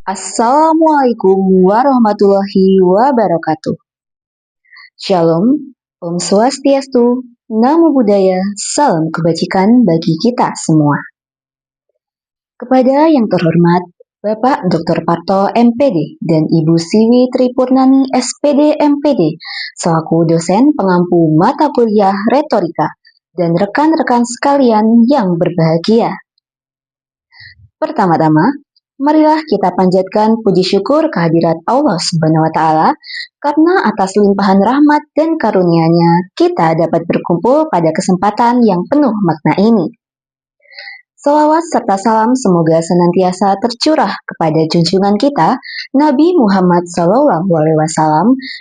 Assalamualaikum warahmatullahi wabarakatuh. Shalom, Om Swastiastu, Namo Buddhaya, salam kebajikan bagi kita semua. Kepada yang terhormat Bapak Dr. Parto MPD dan Ibu Siwi Tripurnani SPD MPD selaku dosen pengampu mata kuliah retorika dan rekan-rekan sekalian yang berbahagia. Pertama-tama, marilah kita panjatkan puji syukur kehadirat Allah Subhanahu wa Ta'ala karena atas limpahan rahmat dan karunia-Nya kita dapat berkumpul pada kesempatan yang penuh makna ini. Salawat serta salam semoga senantiasa tercurah kepada junjungan kita Nabi Muhammad SAW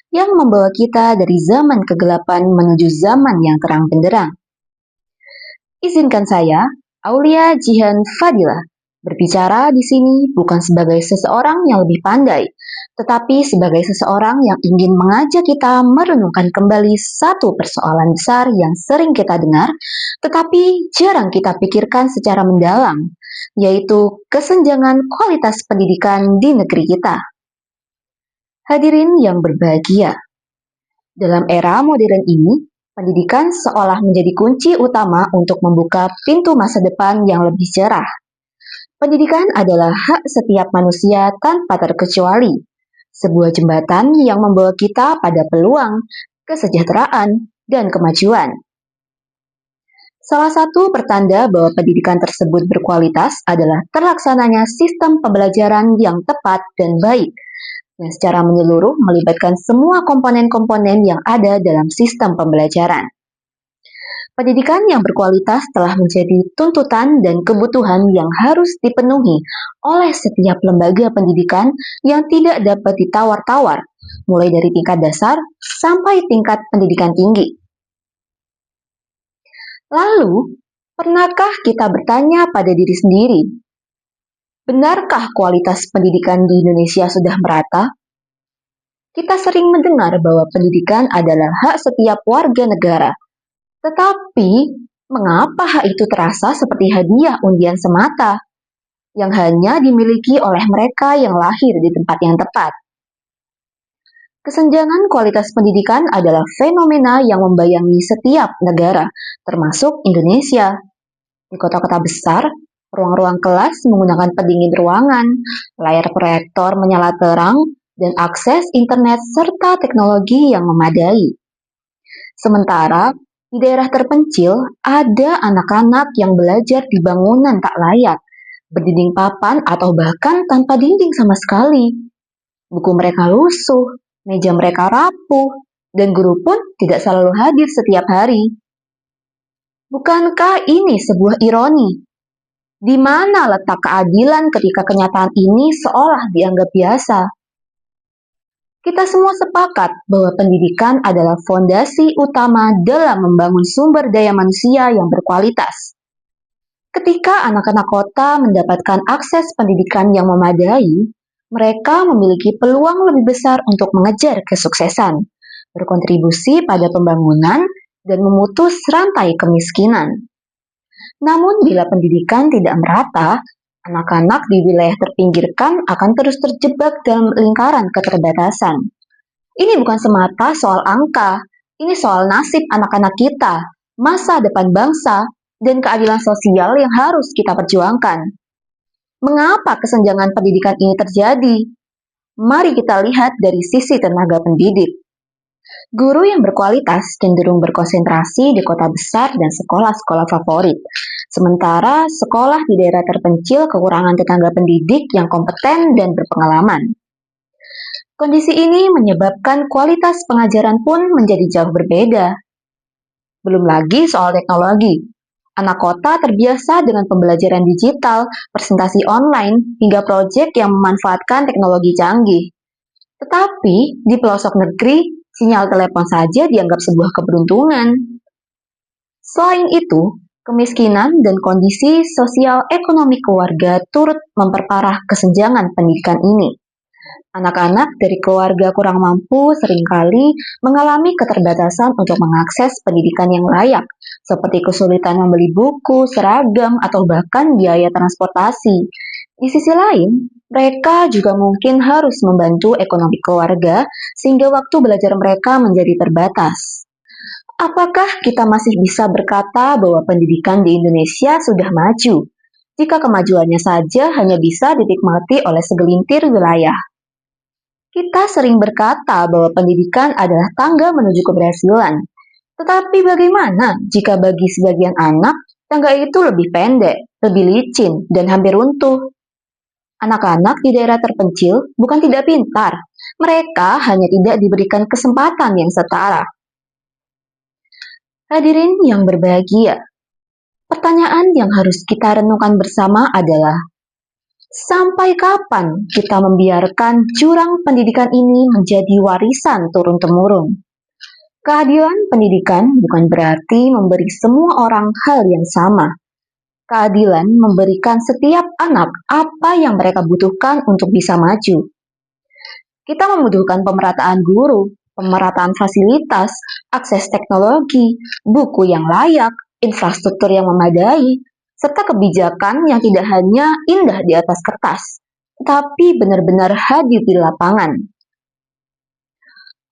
yang membawa kita dari zaman kegelapan menuju zaman yang terang benderang. Izinkan saya, Aulia Jihan Fadilah, berbicara di sini bukan sebagai seseorang yang lebih pandai, tetapi sebagai seseorang yang ingin mengajak kita merenungkan kembali satu persoalan besar yang sering kita dengar, tetapi jarang kita pikirkan secara mendalam, yaitu kesenjangan kualitas pendidikan di negeri kita. Hadirin yang berbahagia, dalam era modern ini, pendidikan seolah menjadi kunci utama untuk membuka pintu masa depan yang lebih cerah. Pendidikan adalah hak setiap manusia tanpa terkecuali, sebuah jembatan yang membawa kita pada peluang, kesejahteraan, dan kemajuan. Salah satu pertanda bahwa pendidikan tersebut berkualitas adalah terlaksananya sistem pembelajaran yang tepat dan baik, yang secara menyeluruh melibatkan semua komponen-komponen yang ada dalam sistem pembelajaran. Pendidikan yang berkualitas telah menjadi tuntutan dan kebutuhan yang harus dipenuhi oleh setiap lembaga pendidikan yang tidak dapat ditawar-tawar, mulai dari tingkat dasar sampai tingkat pendidikan tinggi. Lalu, pernahkah kita bertanya pada diri sendiri, benarkah kualitas pendidikan di Indonesia sudah merata? Kita sering mendengar bahwa pendidikan adalah hak setiap warga negara. Tetapi, mengapa hak itu terasa seperti hadiah undian semata, yang hanya dimiliki oleh mereka yang lahir di tempat yang tepat? Kesenjangan kualitas pendidikan adalah fenomena yang membayangi setiap negara, termasuk Indonesia. Di kota-kota besar, ruang-ruang kelas menggunakan pendingin ruangan, layar proyektor menyala terang, dan akses internet serta teknologi yang memadai. Sementara, di daerah terpencil, ada anak-anak yang belajar di bangunan tak layak, berdinding papan atau bahkan tanpa dinding sama sekali. Buku mereka lusuh, meja mereka rapuh, dan guru pun tidak selalu hadir setiap hari. Bukankah ini sebuah ironi? Di mana letak keadilan ketika kenyataan ini seolah dianggap biasa? Kita semua sepakat bahwa pendidikan adalah fondasi utama dalam membangun sumber daya manusia yang berkualitas. Ketika anak-anak kota mendapatkan akses pendidikan yang memadai, mereka memiliki peluang lebih besar untuk mengejar kesuksesan, berkontribusi pada pembangunan, dan memutus rantai kemiskinan. Namun, bila pendidikan tidak merata, anak-anak di wilayah terpinggirkan akan terus terjebak dalam lingkaran keterbatasan. Ini bukan semata soal angka, ini soal nasib anak-anak kita, masa depan bangsa, dan keadilan sosial yang harus kita perjuangkan. Mengapa kesenjangan pendidikan ini terjadi? Mari kita lihat dari sisi tenaga pendidik. Guru yang berkualitas cenderung berkonsentrasi di kota besar dan sekolah-sekolah favorit. Sementara sekolah di daerah terpencil kekurangan tenaga pendidik yang kompeten dan berpengalaman. Kondisi ini menyebabkan kualitas pengajaran pun menjadi jauh berbeda. Belum lagi soal teknologi. Anak kota terbiasa dengan pembelajaran digital, presentasi online, hingga proyek yang memanfaatkan teknologi canggih. Tetapi di pelosok negeri, sinyal telepon saja dianggap sebuah keberuntungan. Selain itu, kemiskinan dan kondisi sosial ekonomi keluarga turut memperparah kesenjangan pendidikan ini. Anak-anak dari keluarga kurang mampu seringkali mengalami keterbatasan untuk mengakses pendidikan yang layak, seperti kesulitan membeli buku, seragam, atau bahkan biaya transportasi. Di sisi lain, Mereka juga mungkin harus membantu ekonomi keluarga sehingga waktu belajar mereka menjadi terbatas. Apakah kita masih bisa berkata bahwa pendidikan di Indonesia sudah maju jika kemajuannya saja hanya bisa dinikmati oleh segelintir wilayah? Kita sering berkata bahwa pendidikan adalah tangga menuju keberhasilan. Tetapi bagaimana jika bagi sebagian anak, tangga itu lebih pendek, lebih licin, dan hampir runtuh? Anak-anak di daerah terpencil bukan tidak pintar, mereka hanya tidak diberikan kesempatan yang setara. Hadirin yang berbahagia, pertanyaan yang harus kita renungkan bersama adalah, sampai kapan kita membiarkan jurang pendidikan ini menjadi warisan turun-temurun? Keadilan pendidikan bukan berarti memberi semua orang hal yang sama. Keadilan memberikan setiap anak apa yang mereka butuhkan untuk bisa maju. Kita membutuhkan pemerataan guru, pemerataan fasilitas, akses teknologi, buku yang layak, infrastruktur yang memadai, serta kebijakan yang tidak hanya indah di atas kertas, tetapi benar-benar hadir di lapangan.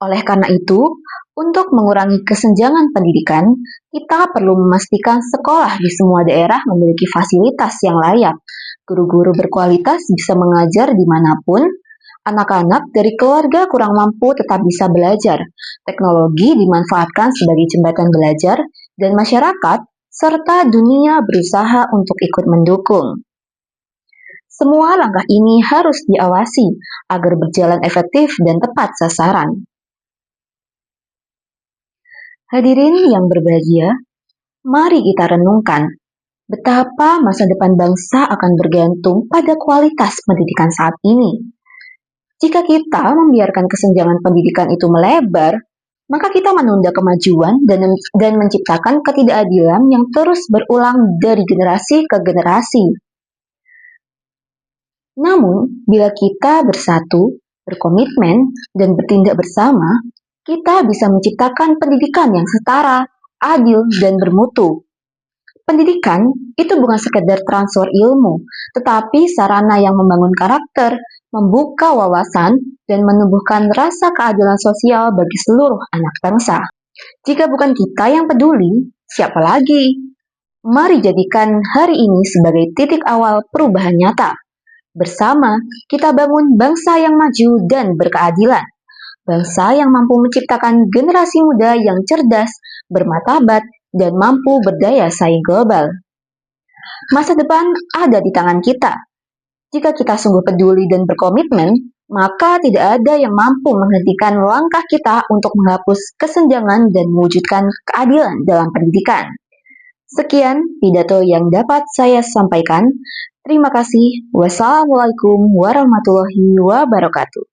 Oleh karena itu, untuk mengurangi kesenjangan pendidikan, kita perlu memastikan sekolah di semua daerah memiliki fasilitas yang layak, guru-guru berkualitas bisa mengajar dimanapun, anak-anak dari keluarga kurang mampu tetap bisa belajar, teknologi dimanfaatkan sebagai jembatan belajar, dan masyarakat serta dunia berusaha untuk ikut mendukung. Semua langkah ini harus diawasi agar berjalan efektif dan tepat sasaran. Hadirin yang berbahagia, mari kita renungkan betapa masa depan bangsa akan bergantung pada kualitas pendidikan saat ini. Jika kita membiarkan kesenjangan pendidikan itu melebar, maka kita menunda kemajuan dan menciptakan ketidakadilan yang terus berulang dari generasi ke generasi. Namun, bila kita bersatu, berkomitmen, dan bertindak bersama, kita bisa menciptakan pendidikan yang setara, adil, dan bermutu. Pendidikan itu bukan sekedar transfer ilmu, tetapi sarana yang membangun karakter, membuka wawasan, dan menumbuhkan rasa keadilan sosial bagi seluruh anak bangsa. Jika bukan kita yang peduli, siapa lagi? Mari jadikan hari ini sebagai titik awal perubahan nyata. Bersama, kita bangun bangsa yang maju dan berkeadilan. Bangsa yang mampu menciptakan generasi muda yang cerdas, bermartabat, dan mampu berdaya saing global. Masa depan ada di tangan kita. Jika kita sungguh peduli dan berkomitmen, maka tidak ada yang mampu menghentikan langkah kita untuk menghapus kesenjangan dan mewujudkan keadilan dalam pendidikan. Sekian pidato yang dapat saya sampaikan. Terima kasih. Wassalamualaikum warahmatullahi wabarakatuh.